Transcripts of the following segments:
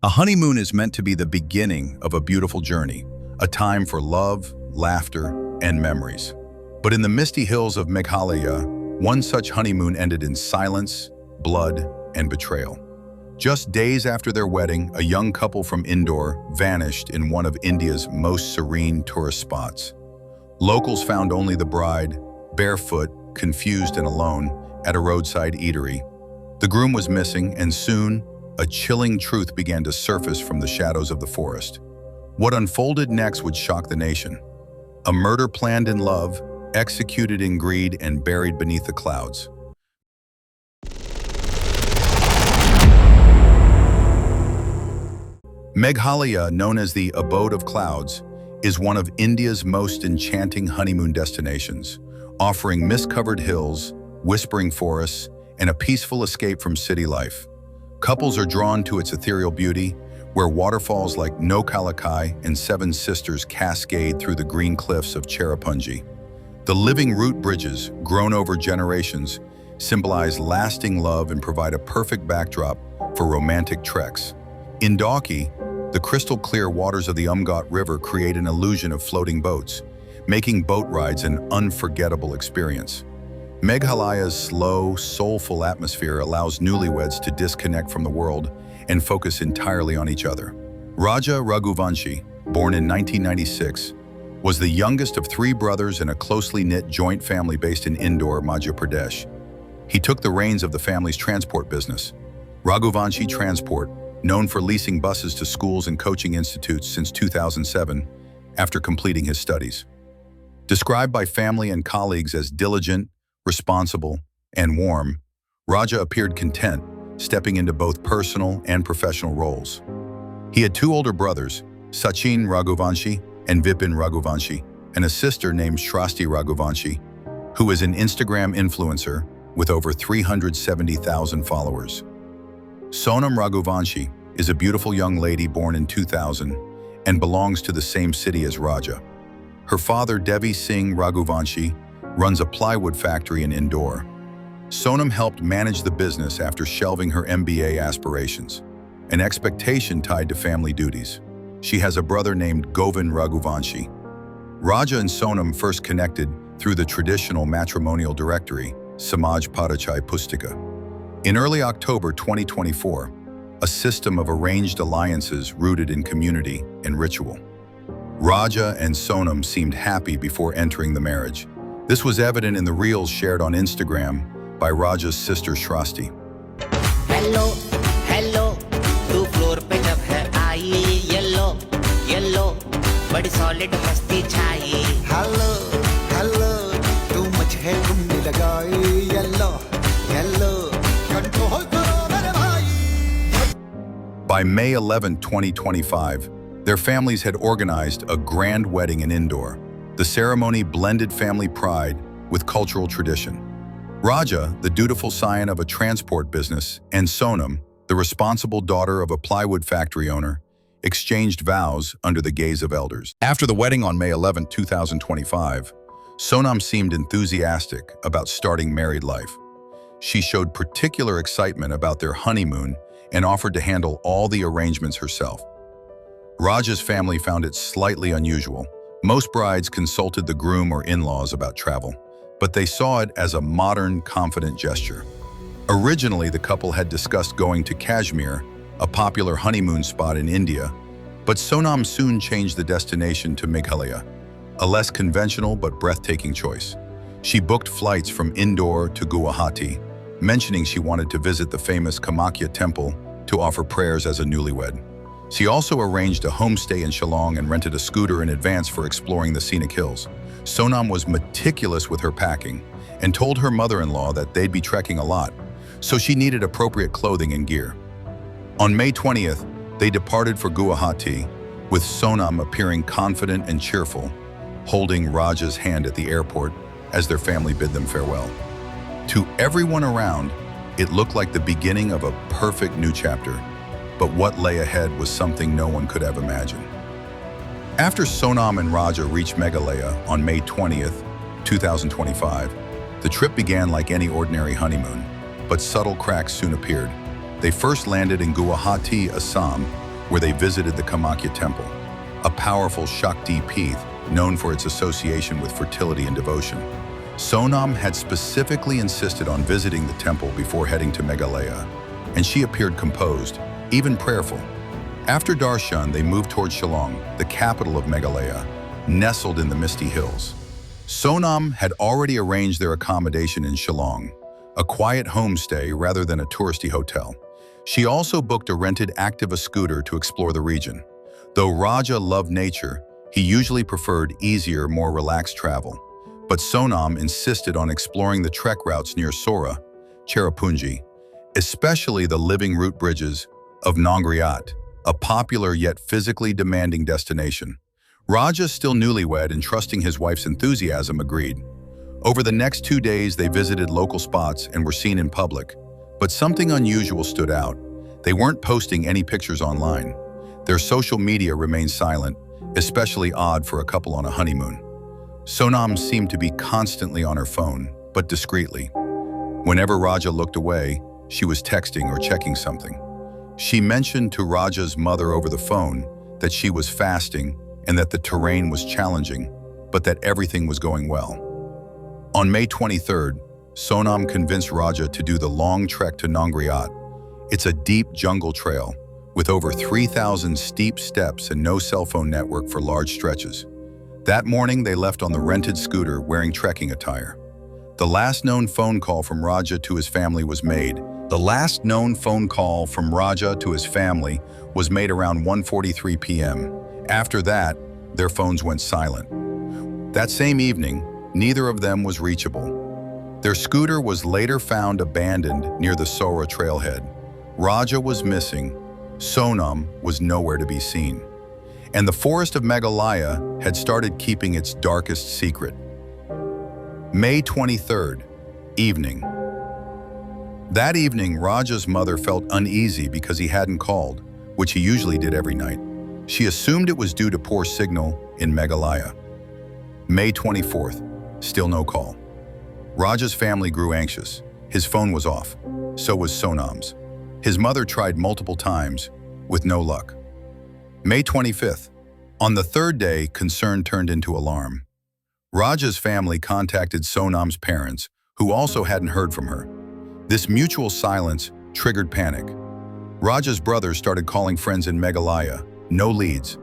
A honeymoon is meant to be the beginning of a beautiful journey, a time for love, laughter, and memories. But in the misty hills of Meghalaya, one such honeymoon ended in silence, blood, and betrayal. Just days after their wedding, a young couple from Indore vanished in one of India's most serene tourist spots. Locals found only the bride, barefoot, confused and alone, at a roadside eatery. The groom was missing, and soon, a chilling truth began to surface from the shadows of the forest. What unfolded next would shock the nation. A murder planned in love, executed in greed, and buried beneath the clouds. Meghalaya, known as the Abode of Clouds, is one of India's most enchanting honeymoon destinations, offering mist-covered hills, whispering forests, and a peaceful escape from city life. Couples are drawn to its ethereal beauty, where waterfalls like Nokalakai and Seven Sisters cascade through the green cliffs of Cherrapunji. The living root bridges, grown over generations, symbolize lasting love and provide a perfect backdrop for romantic treks. In Dauki, the crystal-clear waters of the Umgat River create an illusion of floating boats, making boat rides an unforgettable experience. Meghalaya's slow, soulful atmosphere allows newlyweds to disconnect from the world and focus entirely on each other. Raja Raghuvanshi, born in 1996, was the youngest of three brothers in a closely knit joint family based in Indore, Madhya Pradesh. He took the reins of the family's transport business, Raghuvanshi Transport, known for leasing buses to schools and coaching institutes since 2007, after completing his studies. Described by family and colleagues as diligent, responsible, and warm, Raja appeared content, stepping into both personal and professional roles. He had two older brothers, Sachin Raghuvanshi and Vipin Raghuvanshi, and a sister named Shrasti Raghuvanshi, who is an Instagram influencer with over 370,000 followers. Sonam Raghuvanshi is a beautiful young lady born in 2000 and belongs to the same city as Raja. Her father, Devi Singh Raghuvanshi, runs a plywood factory in Indore. Sonam helped manage the business after shelving her MBA aspirations, an expectation tied to family duties. She has a brother named Govind Raghuvanshi. Raja and Sonam first connected through the traditional matrimonial directory, Samaj Parachai Pustika. In early October 2024, a system of arranged alliances rooted in community and ritual. Raja and Sonam seemed happy before entering the marriage. This was evident in the reels shared on Instagram by Raja's sister Shrasti. Hello, hello, तू floor पे जब है आई yellow yellow बड़ी solid मस्ती छाई Hello, hello, तू मुझे घूमने लगाई येलो येलो कंट्रोल करो मेरे भाई. By May 11, 2025, their families had organized a grand wedding in Indore. The ceremony blended family pride with cultural tradition. Raja, the dutiful scion of a transport business, and Sonam, the responsible daughter of a plywood factory owner, exchanged vows under the gaze of elders. After the wedding on May 11, 2025, Sonam seemed enthusiastic about starting married life. She showed particular excitement about their honeymoon and offered to handle all the arrangements herself. Raja's family found it slightly unusual. Most brides consulted the groom or in-laws about travel, but they saw it as a modern, confident gesture. Originally, the couple had discussed going to Kashmir, a popular honeymoon spot in India, but Sonam soon changed the destination to Meghalaya, a less conventional but breathtaking choice. She booked flights from Indore to Guwahati, mentioning she wanted to visit the famous Kamakya temple to offer prayers as a newlywed. She also arranged a homestay in Shillong and rented a scooter in advance for exploring the scenic hills. Sonam was meticulous with her packing and told her mother-in-law that they'd be trekking a lot, so she needed appropriate clothing and gear. On May 20th, they departed for Guwahati, with Sonam appearing confident and cheerful, holding Raja's hand at the airport as their family bid them farewell. To everyone around, it looked like the beginning of a perfect new chapter. But what lay ahead was something no one could have imagined. After Sonam and Raja reached Meghalaya on May 20th, 2025, the trip began like any ordinary honeymoon, but subtle cracks soon appeared. They first landed in Guwahati, Assam, where they visited the Kamakya temple, a powerful Shakti peeth known for its association with fertility and devotion. Sonam had specifically insisted on visiting the temple before heading to Meghalaya, and she appeared composed, even prayerful. After darshan, they moved toward Shillong, the capital of Meghalaya, nestled in the misty hills. Sonam had already arranged their accommodation in Shillong, a quiet homestay rather than a touristy hotel. She also booked a rented Activa scooter to explore the region. Though Raja loved nature, he usually preferred easier, more relaxed travel. But Sonam insisted on exploring the trek routes near Sora, Cherrapunji, especially the living root bridges of Nongriat, a popular yet physically demanding destination. Raja, still newlywed and trusting his wife's enthusiasm, agreed. Over the next 2 days, they visited local spots and were seen in public. But something unusual stood out. They weren't posting any pictures online. Their social media remained silent, especially odd for a couple on a honeymoon. Sonam seemed to be constantly on her phone, but discreetly. Whenever Raja looked away, she was texting or checking something. She mentioned to Raja's mother over the phone that she was fasting and that the terrain was challenging, but that everything was going well. On May 23rd, Sonam convinced Raja to do the long trek to Nongriat. It's a deep jungle trail with over 3,000 steep steps and no cell phone network for large stretches. That morning, they left on the rented scooter wearing trekking attire. The last known phone call from Raja to his family was made. Around 1:43 p.m. After that, their phones went silent. That same evening, neither of them was reachable. Their scooter was later found abandoned near the Sora trailhead. Raja was missing. Sonam was nowhere to be seen. And the forest of Meghalaya had started keeping its darkest secret. May 23rd, evening. That evening, Raja's mother felt uneasy because he hadn't called, which he usually did every night. She assumed it was due to poor signal in Meghalaya. May 24th, still no call. Raja's family grew anxious. His phone was off. So was Sonam's. His mother tried multiple times, with no luck. May 25th. On the third day, concern turned into alarm. Raja's family contacted Sonam's parents, who also hadn't heard from her. This mutual silence triggered panic. Raja's brothers started calling friends in Meghalaya. No leads.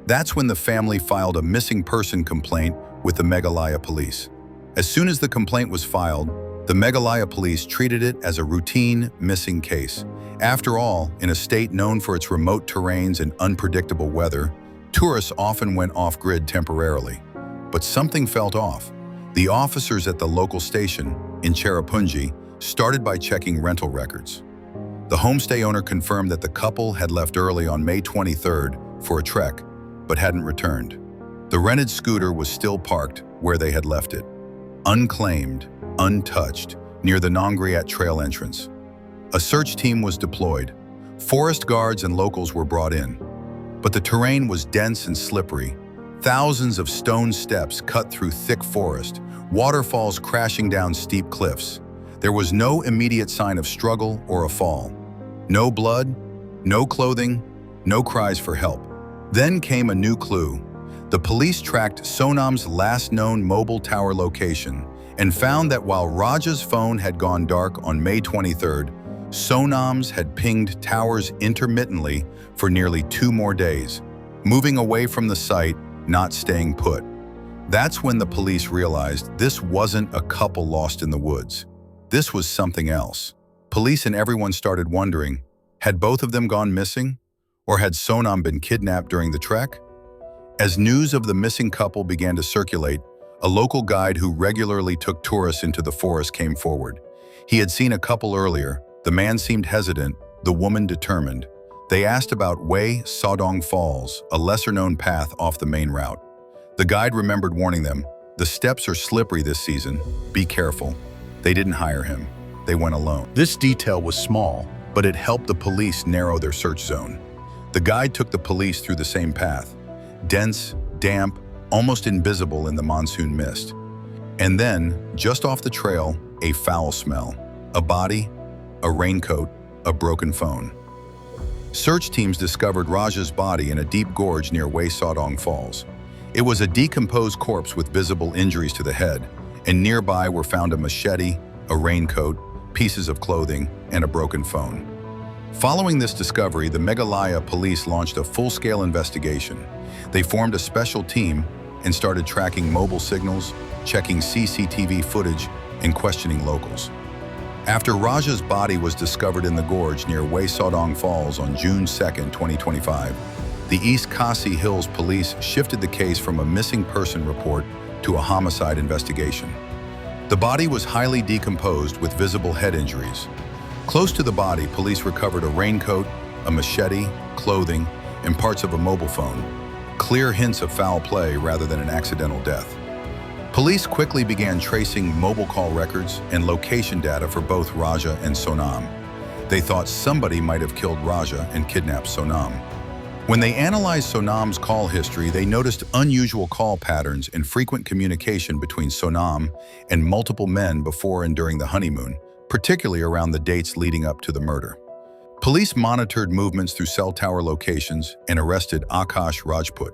That's when the family filed a missing person complaint with the Meghalaya police. As soon as the complaint was filed, the Meghalaya police treated it as a routine missing case. After all, in a state known for its remote terrains and unpredictable weather, tourists often went off-grid temporarily. But something felt off. The officers at the local station in Cherrapunji started by checking rental records. The homestay owner confirmed that the couple had left early on May 23rd for a trek, but hadn't returned. The rented scooter was still parked where they had left it, unclaimed, untouched, near the Nongriat trail entrance. A search team was deployed. Forest guards and locals were brought in. But the terrain was dense and slippery. Thousands of stone steps cut through thick forest, waterfalls crashing down steep cliffs. There was no immediate sign of struggle or a fall. No blood, no clothing, no cries for help. Then came a new clue. The police tracked Sonam's last known mobile tower location and found that while Raja's phone had gone dark on May 23rd, Sonam's had pinged towers intermittently for nearly 2 more days, moving away from the site, not staying put. That's when the police realized this wasn't a couple lost in the woods. This was something else. Police and everyone started wondering, had both of them gone missing? Or had Sonam been kidnapped during the trek? As news of the missing couple began to circulate, a local guide who regularly took tourists into the forest came forward. He had seen a couple earlier. The man seemed hesitant, the woman determined. They asked about Wei Sadong Falls, a lesser-known path off the main route. The guide remembered warning them, "The steps are slippery this season. Be careful." They didn't hire him. They went alone. This detail was small, but it helped the police narrow their search zone. The guide took the police through the same path, dense, damp, almost invisible in the monsoon mist. And then, just off the trail, a foul smell. A body, a raincoat, a broken phone. Search teams discovered Raja's body in a deep gorge near Way Sawdong Falls. It was a decomposed corpse with visible injuries to the head, and nearby were found a machete, a raincoat, pieces of clothing, and a broken phone. Following this discovery, the Meghalaya police launched a full-scale investigation. They formed a special team and started tracking mobile signals, checking CCTV footage, and questioning locals. After Raja's body was discovered in the gorge near Way Sawdong Falls on June 2, 2025, the East Khasi Hills police shifted the case from a missing person report to a homicide investigation. The body was highly decomposed with visible head injuries. Close to the body, police recovered a raincoat, a machete, clothing, and parts of a mobile phone. Clear hints of foul play rather than an accidental death. Police quickly began tracing mobile call records and location data for both Raja and Sonam. They thought somebody might have killed Raja and kidnapped Sonam. When they analyzed Sonam's call history, they noticed unusual call patterns and frequent communication between Sonam and multiple men before and during the honeymoon, particularly around the dates leading up to the murder. Police monitored movements through cell tower locations and arrested Akash Rajput,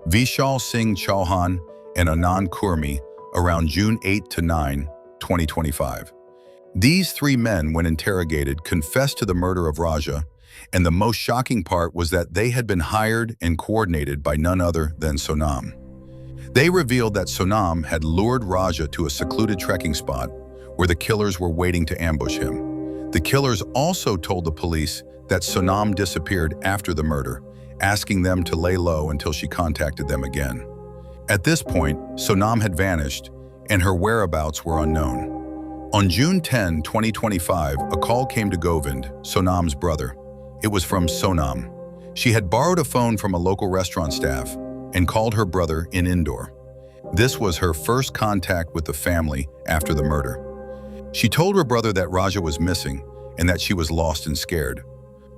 Vishal Singh Chauhan, and Anand Kurmi around June 8 to 9, 2025. These three men, when interrogated, confessed to the murder of Raja, and the most shocking part was that they had been hired and coordinated by none other than Sonam. They revealed that Sonam had lured Raja to a secluded trekking spot where the killers were waiting to ambush him. The killers also told the police that Sonam disappeared after the murder, asking them to lay low until she contacted them again. At this point, Sonam had vanished, and her whereabouts were unknown. On June 10, 2025, a call came to Govind, Sonam's brother. It was from Sonam. She had borrowed a phone from a local restaurant staff and called her brother in Indore. This was her first contact with the family after the murder. She told her brother that Raja was missing and that she was lost and scared.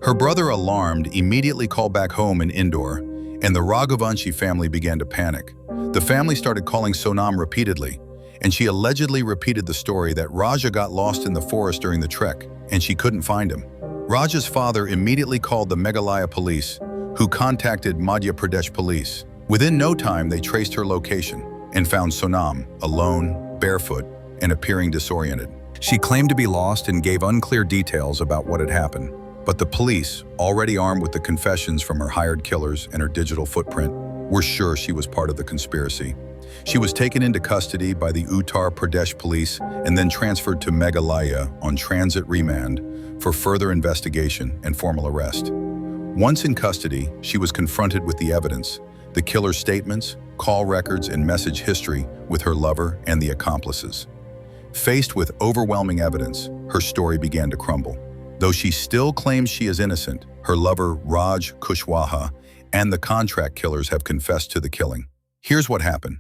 Her brother, alarmed, immediately called back home in Indore, and the Raghuvanshi family began to panic. The family started calling Sonam repeatedly, and she allegedly repeated the story that Raja got lost in the forest during the trek, and she couldn't find him. Raja's father immediately called the Meghalaya police, who contacted Madhya Pradesh police. Within no time, they traced her location and found Sonam, alone, barefoot, and appearing disoriented. She claimed to be lost and gave unclear details about what had happened. But the police, already armed with the confessions from her hired killers and her digital footprint, were sure she was part of the conspiracy. She was taken into custody by the Uttar Pradesh police and then transferred to Meghalaya on transit remand for further investigation and formal arrest. Once in custody, she was confronted with the evidence, the killer's statements, call records, and message history with her lover and the accomplices. Faced with overwhelming evidence, her story began to crumble. Though she still claims she is innocent, her lover Raj Kushwaha and the contract killers have confessed to the killing. Here's what happened.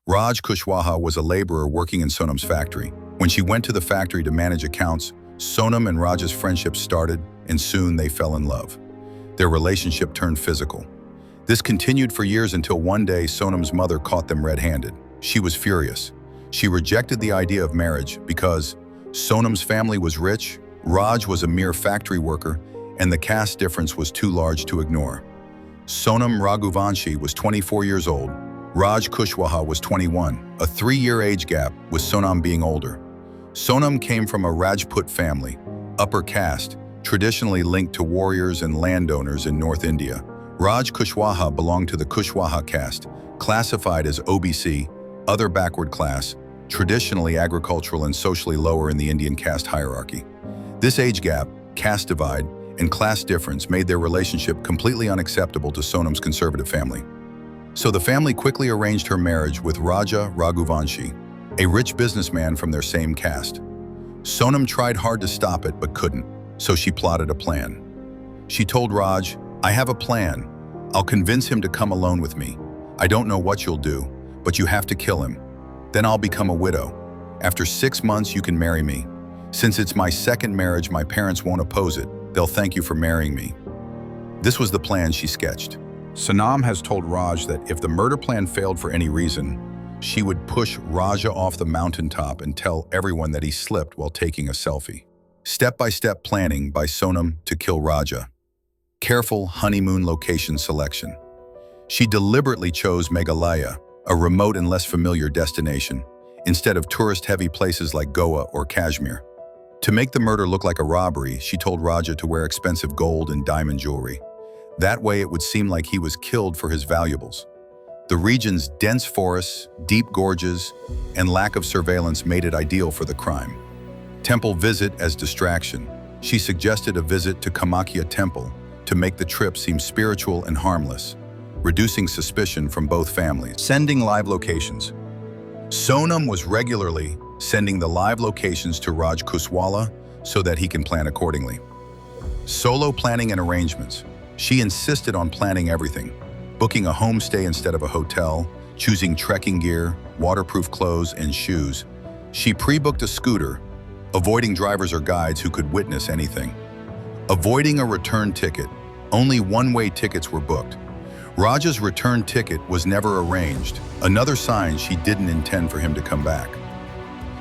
Raj Kushwaha was a laborer working in Sonam's factory. When she went to the factory to manage accounts, Sonam and Raj's friendship started, and soon they fell in love. Their relationship turned physical. This continued for years until one day Sonam's mother caught them red-handed. She was furious. She rejected the idea of marriage because Sonam's family was rich, Raj was a mere factory worker, and the caste difference was too large to ignore. Sonam Raghuvanshi was 24 years old. Raj Kushwaha was 21, a 3-year age gap, with Sonam being older. Sonam came from a Rajput family, upper caste, traditionally linked to warriors and landowners in North India. Raj Kushwaha belonged to the Kushwaha caste, classified as OBC, other backward class, traditionally agricultural and socially lower in the Indian caste hierarchy. This age gap, caste divide, and class difference made their relationship completely unacceptable to Sonam's conservative family. So the family quickly arranged her marriage with Raja Raghuvanshi, a rich businessman from their same caste. Sonam tried hard to stop it but couldn't, so she plotted a plan. She told Raj, "I have a plan. I'll convince him to come alone with me. I don't know what you'll do, but you have to kill him. Then I'll become a widow. After 6 months, you can marry me. Since it's my second marriage, my parents won't oppose it. They'll thank you for marrying me." This was the plan she sketched. Sonam has told Raj that if the murder plan failed for any reason, she would push Raja off the mountaintop and tell everyone that he slipped while taking a selfie. Step-by-step planning by Sonam to kill Raja. Careful honeymoon location selection. She deliberately chose Meghalaya, a remote and less familiar destination, instead of tourist-heavy places like Goa or Kashmir. To make the murder look like a robbery, she told Raja to wear expensive gold and diamond jewelry. That way it would seem like he was killed for his valuables. The region's dense forests, deep gorges, and lack of surveillance made it ideal for the crime. Temple visit as distraction. She suggested a visit to Kamakhya Temple to make the trip seem spiritual and harmless, reducing suspicion from both families. Sending live locations. Sonam was regularly sending the live locations to Raj Kuswala so that he can plan accordingly. Solo planning and arrangements. She insisted on planning everything, booking a homestay instead of a hotel, choosing trekking gear, waterproof clothes, and shoes. She pre-booked a scooter, avoiding drivers or guides who could witness anything. Avoiding a return ticket. Only one-way tickets were booked. Raja's return ticket was never arranged, another sign she didn't intend for him to come back.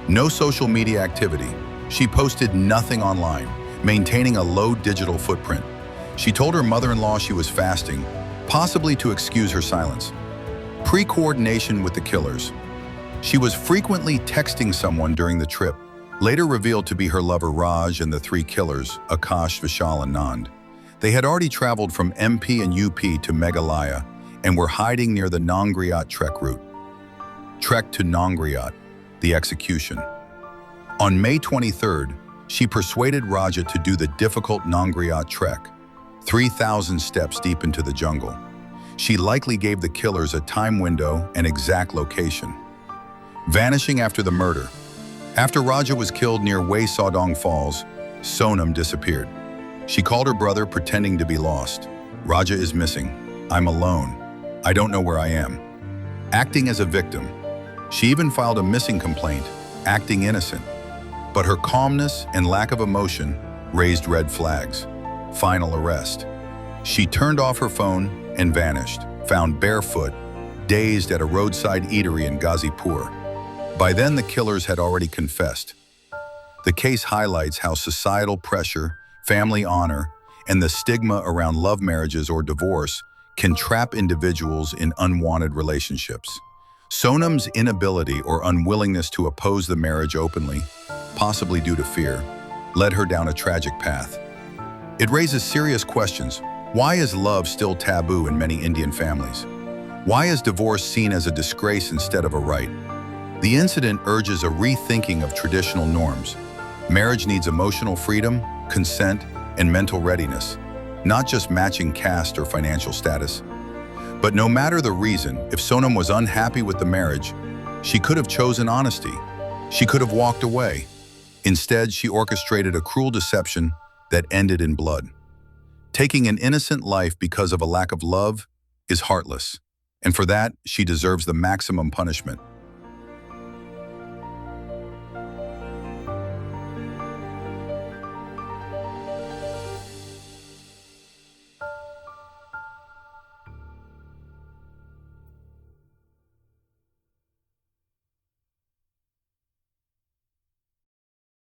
No social media activity. She posted nothing online, maintaining a low digital footprint. She told her mother-in-law she was fasting, possibly to excuse her silence. Pre-coordination with the killers. She was frequently texting someone during the trip, later revealed to be her lover Raj and the three killers, Akash, Vishal, and Nand. They had already traveled from MP and UP to Meghalaya and were hiding near the Nongriat trek route. Trek to Nongriat, the execution. On May 23rd, she persuaded Raja to do the difficult Nongriat trek, 3,000 steps deep into the jungle. She likely gave the killers a time window and exact location. Vanishing after the murder. After Raja was killed near Wai Saudong Falls, Sonam disappeared. She called her brother pretending to be lost. Raja is missing. I'm alone. I don't know where I am. Acting as a victim. She even filed a missing complaint, acting innocent. But her calmness and lack of emotion raised red flags. Final arrest. She turned off her phone and vanished, found barefoot, dazed at a roadside eatery in Ghazipur. By then, the killers had already confessed. The case highlights how societal pressure, family honor, and the stigma around love marriages or divorce can trap individuals in unwanted relationships. Sonam's inability or unwillingness to oppose the marriage openly, possibly due to fear, led her down a tragic path. It raises serious questions. Why is love still taboo in many Indian families? Why is divorce seen as a disgrace instead of a right? The incident urges a rethinking of traditional norms. Marriage needs emotional freedom, consent, and mental readiness, not just matching caste or financial status. But no matter the reason, if Sonam was unhappy with the marriage, she could have chosen honesty. She could have walked away. Instead, she orchestrated a cruel deception that ended in blood. Taking an innocent life because of a lack of love is heartless, and for that, she deserves the maximum punishment.